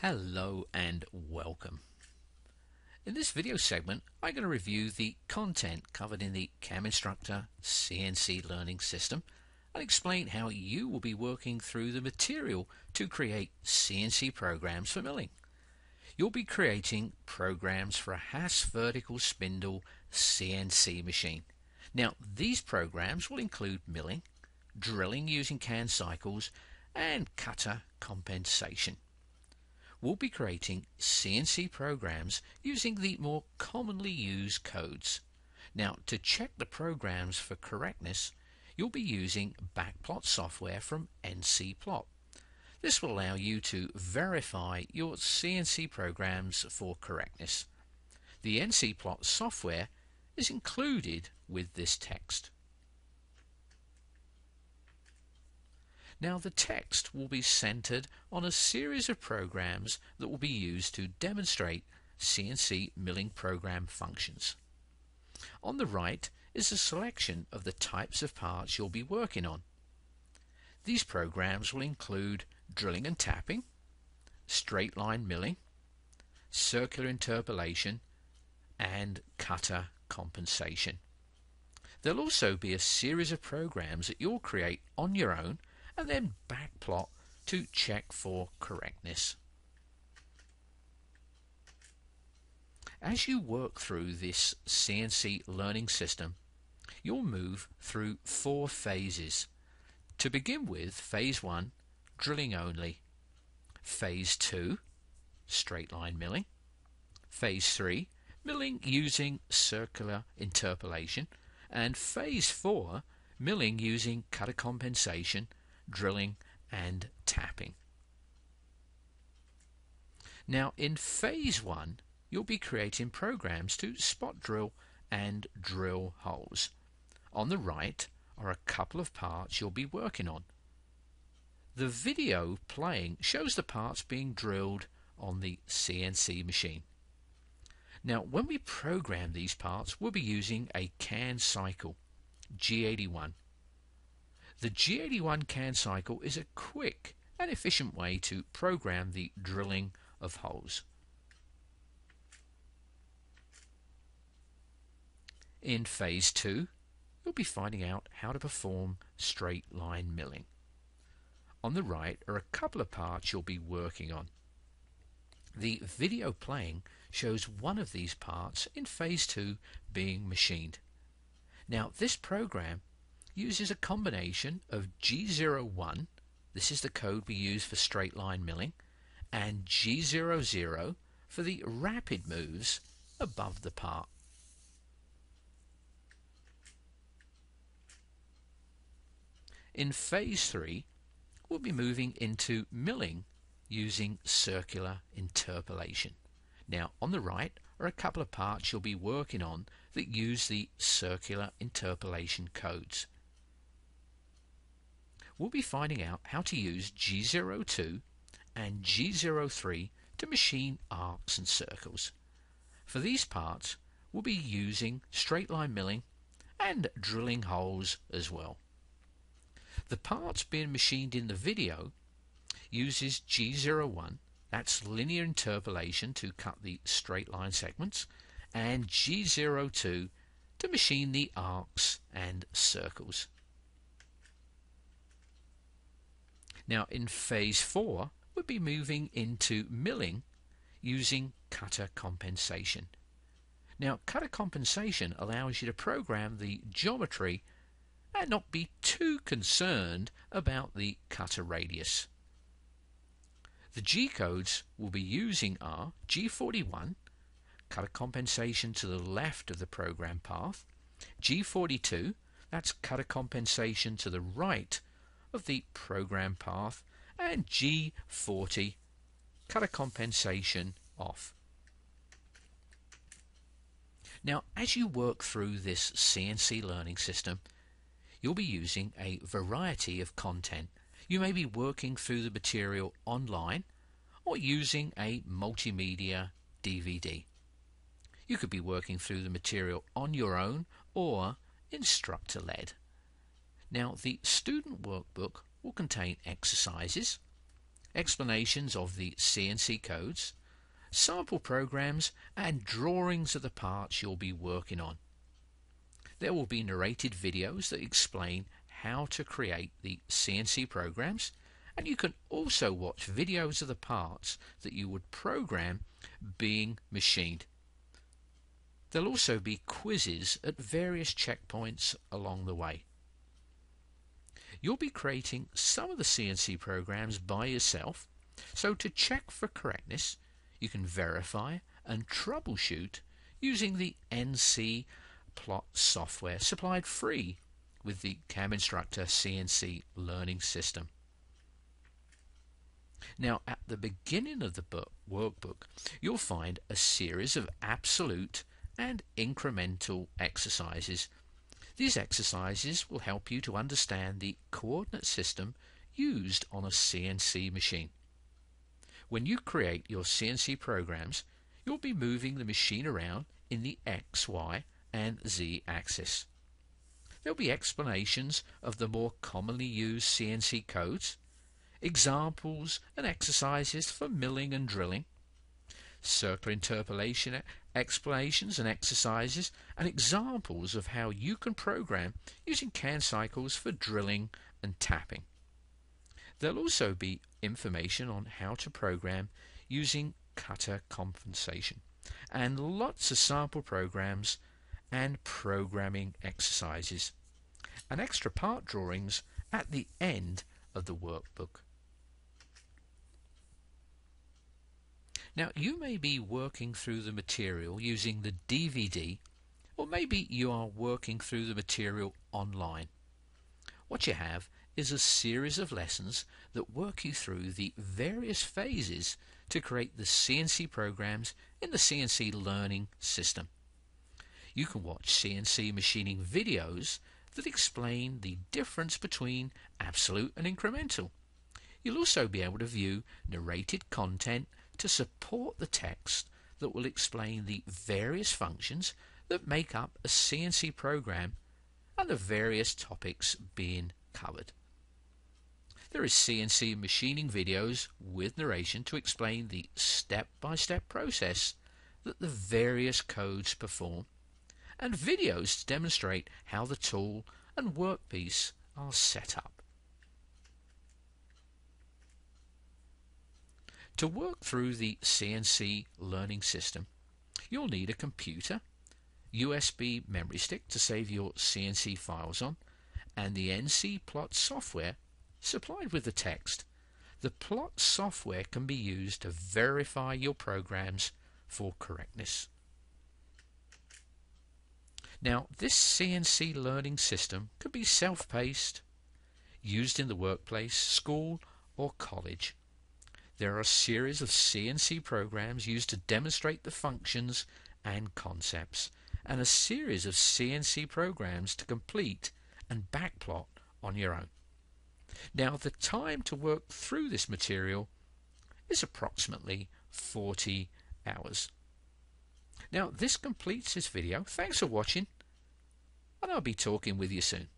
Hello and welcome. In this video segment, I'm going to review the content covered in the CAM Instructor CNC Learning System and explain how you will be working through the material to create CNC programs for milling. You'll be creating programs for a Haas vertical spindle CNC machine. Now, these programs will include milling, drilling using can cycles, and cutter compensation. We'll be creating CNC programs using the more commonly used codes. Now, to check the programs for correctness, you'll be using backplot software from NCPlot. This will allow you to verify your CNC programs for correctness. The NCPlot software is included with this text. Now, the text will be centered on a series of programs that will be used to demonstrate CNC milling program functions. On the right is a selection of the types of parts you'll be working on. These programs will include drilling and tapping, straight line milling, circular interpolation, and cutter compensation. There'll also be a series of programs that you'll create on your own and then backplot to check for correctness. As you work through this CNC learning system, you'll move through 4 phases. To begin with, phase 1, drilling only. Phase 2, straight line milling. Phase 3, milling using circular interpolation. And phase 4, milling using cutter compensation, drilling and tapping. Now, in phase 1, you'll be creating programs to spot drill and drill holes. On the right are a couple of parts you'll be working on. The video playing shows the parts being drilled on the CNC machine. Now, when we program these parts, we'll be using a can cycle, G81. The G81 can cycle is a quick and efficient way to program the drilling of holes. In phase 2, you'll be finding out how to perform straight line milling. On the right are a couple of parts you'll be working on. The video playing shows one of these parts in phase 2 being machined. Now, this program uses a combination of G01, this is the code we use for straight line milling, and G00 for the rapid moves above the part. In phase 3, we'll be moving into milling using circular interpolation. Now, on the right are a couple of parts you'll be working on that use the circular interpolation codes. We'll be finding out how to use G02 and G03 to machine arcs and circles. For these parts, we'll be using straight line milling and drilling holes as well. The parts being machined in the video uses G01, that's linear interpolation to cut the straight line segments, and G02 to machine the arcs and circles. Now, in phase 4, we'll be moving into milling using cutter compensation. Now, cutter compensation allows you to program the geometry and not be too concerned about the cutter radius. The G codes we'll be using are G41, cutter compensation to the left of the program path, G42, that's cutter compensation to the right of the program path, and G40, cutter compensation off. Now, as you work through this CNC learning system, you'll be using a variety of content. You may be working through the material online or using a multimedia DVD. You could be working through the material on your own or instructor-led. Now, the student workbook will contain exercises, explanations of the CNC codes, sample programs, and drawings of the parts you'll be working on. There will be narrated videos that explain how to create the CNC programs, and you can also watch videos of the parts that you would program being machined. There'll also be quizzes at various checkpoints along the way. You'll be creating some of the CNC programs by yourself, so to check for correctness, you can verify and troubleshoot using the NCPlot software supplied free with the CAMinstructor CNC Learning System. Now, at the beginning of the workbook, you'll find a series of absolute and incremental exercises. These exercises will help you to understand the coordinate system used on a CNC machine. When you create your CNC programs, you'll be moving the machine around in the X, Y, and Z axis. There'll be explanations of the more commonly used CNC codes, examples and exercises for milling and drilling, circular interpolation explanations and exercises, and examples of how you can program using CAN cycles for drilling and tapping. There'll also be information on how to program using cutter compensation, and lots of sample programs and programming exercises, and extra part drawings at the end of the workbook. Now, you may be working through the material using the DVD, or maybe you are working through the material online. What you have is a series of lessons that work you through the various phases to create the CNC programs in the CNC Learning System. You can watch CNC machining videos that explain the difference between absolute and incremental. You'll also be able to view narrated content to support the text that will explain the various functions that make up a CNC program and the various topics being covered. There is CNC machining videos with narration to explain the step-by-step process that the various codes perform, and videos to demonstrate how the tool and workpiece are set up. To work through the CNC Learning System, you'll need a computer, USB memory stick to save your CNC files on, and the NCPlot software supplied with the text. The plot software can be used to verify your programs for correctness. Now, this CNC learning system could be self-paced, used in the workplace, school, or college. There are a series of CNC programs used to demonstrate the functions and concepts, and a series of CNC programs to complete and backplot on your own. Now, the time to work through this material is approximately 40 hours. Now, this completes this video. Thanks for watching, and I'll be talking with you soon.